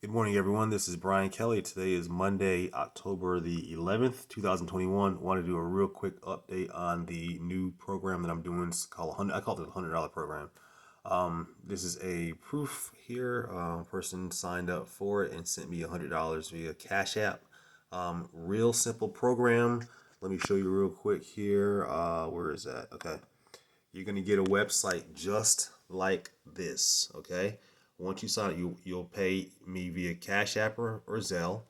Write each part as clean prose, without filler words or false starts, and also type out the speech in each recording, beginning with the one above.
Good morning, everyone. This is Brian Kelly. Today is Monday, October the 11th, 2021. Want to do a real quick update on the new program that I'm doing. It's called I call it the $100 program. This is a proof here. A person signed up for it and sent me $100 via Cash App. Real simple program. Let me show you real quick here. Where is that? Okay. You're going to get a website just like this. Okay. Once you sign it, you'll pay me via Cash App or Zelle.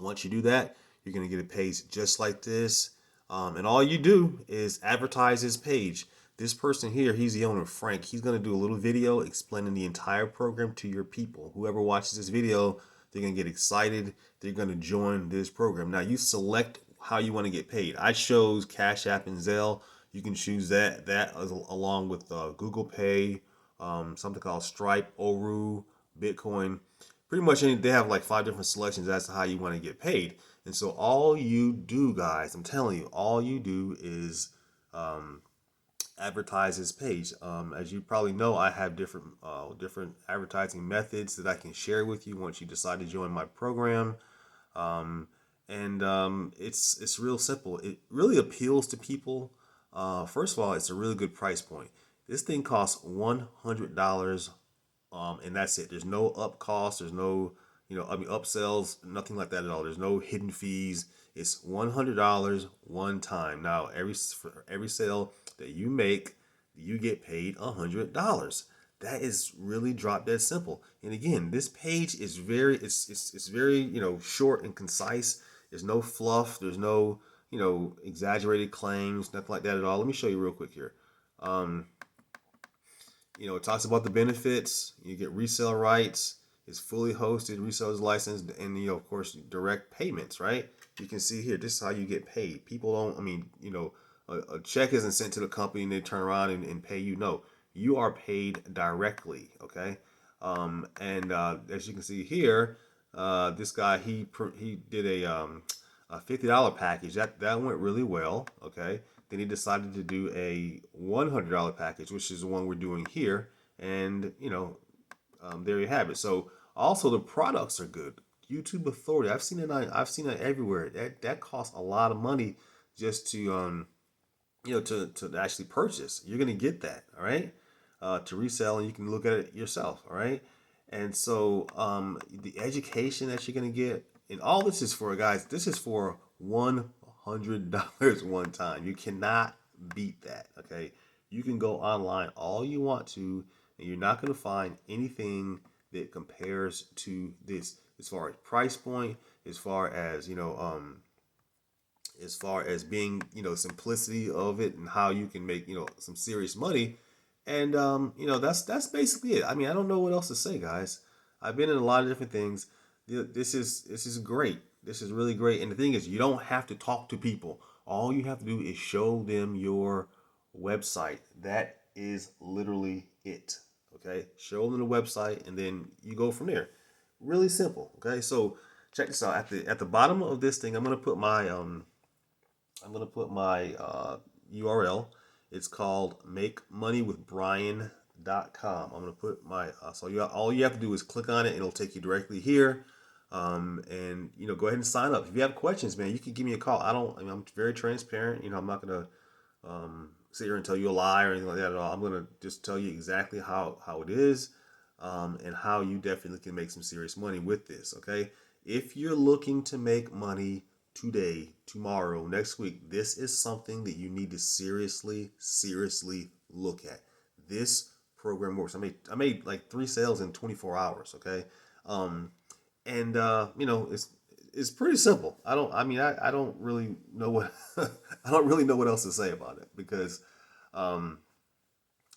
Once you do that, you're going to get a page just like this. And all you do is advertise this page. This person here, he's the owner, Frank. He's going to do a little video explaining the entire program to your people. Whoever watches this video, they're going to get excited. They're going to join this program. Now, you select how you want to get paid. I chose Cash App and Zelle. You can choose that along with Google Pay, something called Stripe, Oru, Bitcoin. Pretty much they have like 5 different selections as to how you want to get paid. And so all you do, guys, I'm telling you, all you do is um, advertise this page. As you probably know, I have different advertising methods that I can share with you once you decide to join my program. Um, and it's real simple. It really appeals to people. First of all, it's a really good price point. This thing costs $100, and that's it. There's no up cost. There's no, upsells, nothing like that at all. There's no hidden fees. It's $100 one time. Now, for every sale that you make, you get paid $100. That is really drop dead simple. And again, this page is it's very short and concise. There's no fluff. There's no exaggerated claims, nothing like that at all. Let me show you real quick here. Um, it talks about the benefits. You get resale rights. It's fully hosted, reseller's licensed, and of course, direct payments. Right? You can see here. This is how you get paid. People don't. I mean, a check isn't sent to the company and they turn around and pay you. No, you are paid directly. Okay. And as you can see here, this guy he did a $50 package that went really well. Okay. Then he decided to do a $100 package, which is the one we're doing here. And there you have it. So also the products are good. YouTube Authority, I've seen it everywhere. That costs a lot of money just to to actually purchase. You're gonna get that, all right, to resell, and you can look at it yourself, all right. And so the education that you're gonna get, and all this is for, guys. This is for $100 one time. You cannot beat that, okay. You can go online all you want to, and you're not gonna find anything that compares to this as far as price point, as far as being simplicity of it and how you can make some serious money. And that's basically it. I mean, I don't know what else to say, guys. I've been in a lot of different things. This is great. This is really great. And the thing is, you don't have to talk to people. All you have to do is show them your website. That is literally it. Okay, show them the website and then you go from there. Really simple. Okay, so check this out. At the bottom of this thing, I'm gonna put my URL. It's called makemoneywithbrian.com. I'm gonna put my all you have to do is click on it. It'll take you directly here. And go ahead and sign up. If you have questions, man, you can give me a call. I'm very transparent. I'm not gonna sit here and tell you a lie or anything like that at all. I'm gonna just tell you exactly how it is, and how you definitely can make some serious money with this. Okay, if you're looking to make money today, tomorrow, next week, this is something that you need to seriously look at. This program works. I made like 3 sales in 24 hours. Okay, um, and it's pretty simple. I don't really know what I don't really know what else to say about it because um,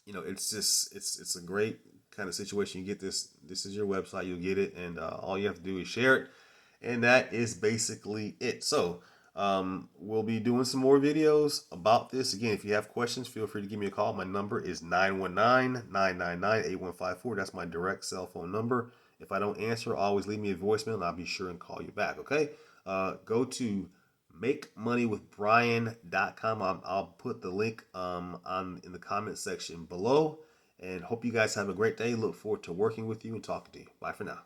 it's just it's a great kind of situation. You get this. This is your website. You'll get it, and all you have to do is share it, and that is basically it. So we'll be doing some more videos about this. Again, if you have questions, feel free to give me a call. My number is 919-999-8154. That's my direct cell phone number. If I don't answer, always leave me a voicemail, and I'll be sure and call you back. Okay? Go to makemoneywithbrian.com. I'll put the link on in the comment section below. And hope you guys have a great day. Look forward to working with you and talking to you. Bye for now.